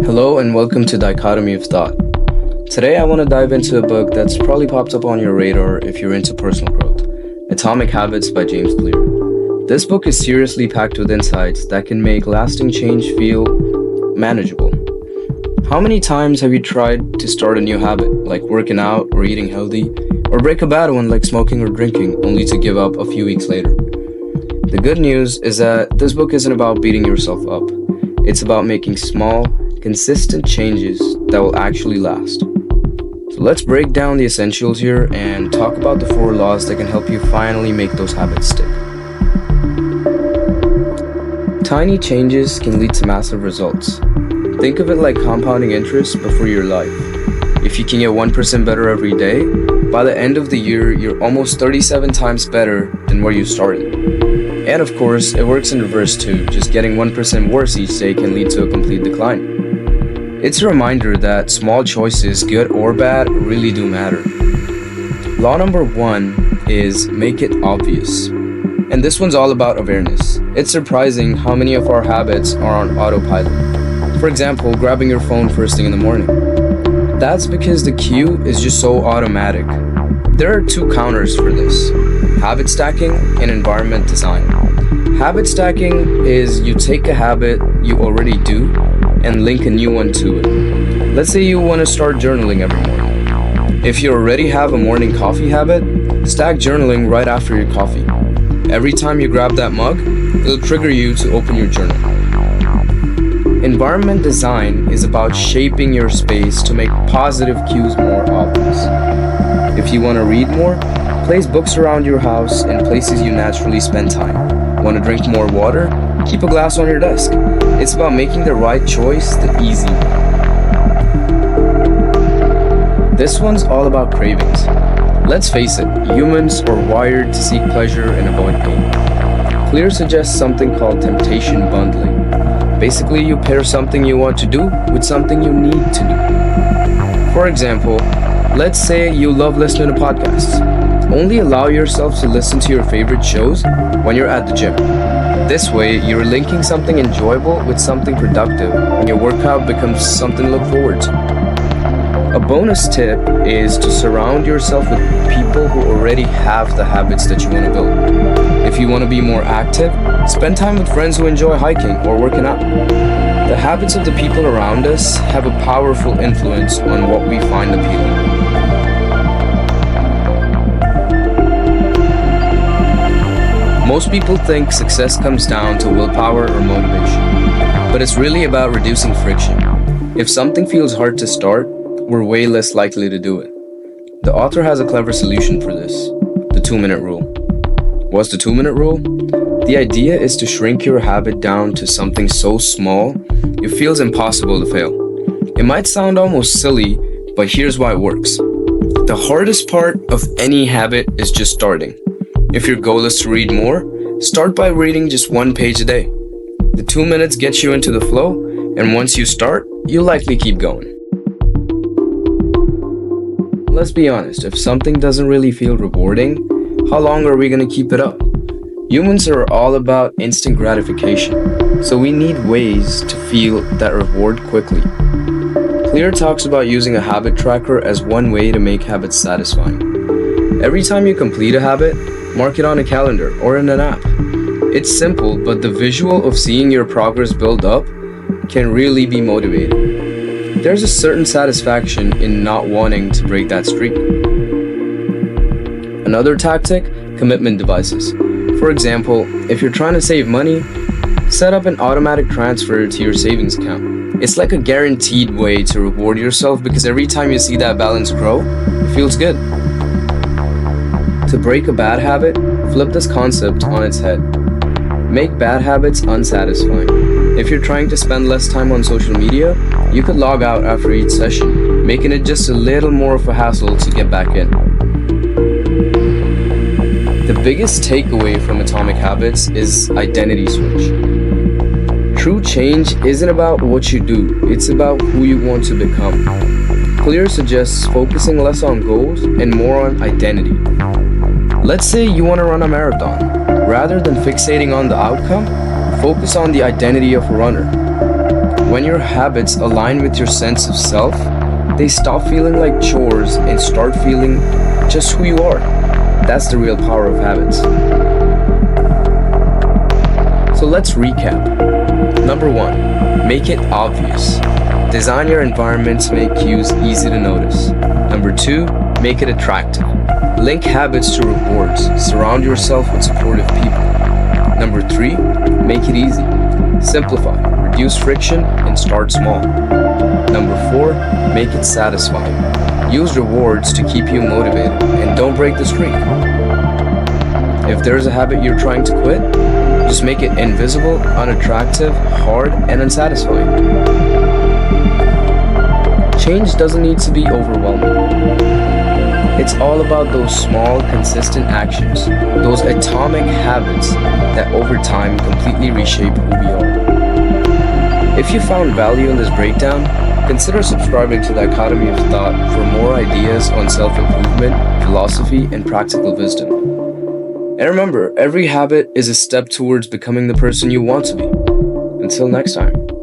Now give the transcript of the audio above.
Hello and welcome to Dichotomy of Thought. Today I want to dive into a book that's probably popped up on your radar if you're into personal growth, Atomic Habits by James Clear. This book is seriously packed with insights that can make lasting change feel manageable. How many times have you tried to start a new habit, like working out or eating healthy, or break a bad one like smoking or drinking, only to give up a few weeks later? The good news is that this book isn't about beating yourself up. It's about making small, consistent changes that will actually last. So let's break down the essentials here and talk about the 4 laws that can help you finally make those habits stick. Tiny changes can lead to massive results. Think of it like compounding interest but for your life. If you can get 1% better every day, by the end of the year, you're almost 37 times better than where you started. And of course, it works in reverse too. Just getting 1% worse each day can lead to a complete decline. It's a reminder that small choices, good or bad, really do matter. Law number 1 is make it obvious. And this one's all about awareness. It's surprising how many of our habits are on autopilot. For example, grabbing your phone first thing in the morning. That's because the cue is just so automatic. There are 2 counters for this: habit stacking and environment design. Habit stacking is you take a habit you already do and link a new one to it. Let's say you want to start journaling every morning. If you already have a morning coffee habit, stack journaling right after your coffee. Every time you grab that mug, it'll trigger you to open your journal. Environment design is about shaping your space to make positive cues more obvious. If you want to read more, place books around your house in places you naturally spend time. Want to drink more water? Keep a glass on your desk. It's about making the right choice the easy way. This one's all about cravings. Let's face it, humans are wired to seek pleasure and avoid pain. Clear suggests something called temptation bundling. Basically, you pair something you want to do with something you need to do. For example, let's say you love listening to podcasts. Only allow yourself to listen to your favorite shows when you're at the gym. This way, you're linking something enjoyable with something productive, and your workout becomes something to look forward to. A bonus tip is to surround yourself with people who already have the habits that you want to build. If you want to be more active, spend time with friends who enjoy hiking or working out. The habits of the people around us have a powerful influence on what we find appealing. Most people think success comes down to willpower or motivation, but it's really about reducing friction. If something feels hard to start, we're way less likely to do it. The author has a clever solution for this: the 2-minute rule. What's the 2-minute rule? The idea is to shrink your habit down to something so small it feels impossible to fail. It might sound almost silly, but here's why it works. The hardest part of any habit is just starting. If your goal is to read more, start by reading just 1 page a day. The 2 minutes gets you into the flow, and once you start, you'll likely keep going. Let's be honest, if something doesn't really feel rewarding, how long are we going to keep it up? Humans are all about instant gratification, so we need ways to feel that reward quickly. Clear talks about using a habit tracker as one way to make habits satisfying. Every time you complete a habit, mark it on a calendar or in an app. It's simple, but the visual of seeing your progress build up can really be motivating. There's a certain satisfaction in not wanting to break that streak. Another tactic, commitment devices. For example, if you're trying to save money, set up an automatic transfer to your savings account. It's like a guaranteed way to reward yourself because every time you see that balance grow, it feels good. To break a bad habit, flip this concept on its head. Make bad habits unsatisfying. If you're trying to spend less time on social media, you could log out after each session, making it just a little more of a hassle to get back in. The biggest takeaway from Atomic Habits is identity switch. True change isn't about what you do, it's about who you want to become. Clear suggests focusing less on goals and more on identity. Let's say you want to run a marathon. Rather than fixating on the outcome, focus on the identity of a runner. When your habits align with your sense of self, they stop feeling like chores and start feeling just who you are. That's the real power of habits. So let's recap. Number 1, make it obvious. Design your environment to make cues easy to notice. Number 2, make it attractive. Link habits to rewards. Surround yourself with supportive people. Number 3, make it easy. Simplify. Reduce friction and start small. Number 4, make it satisfying. Use rewards to keep you motivated and don't break the streak. If there's a habit you're trying to quit, just make it invisible, unattractive, hard, and unsatisfying. Change doesn't need to be overwhelming. It's all about those small, consistent actions, those atomic habits that over time completely reshape who we are. If you found value in this breakdown, consider subscribing to Dichotomy of Thought for more ideas on self-improvement, philosophy, and practical wisdom. And remember, every habit is a step towards becoming the person you want to be. Until next time.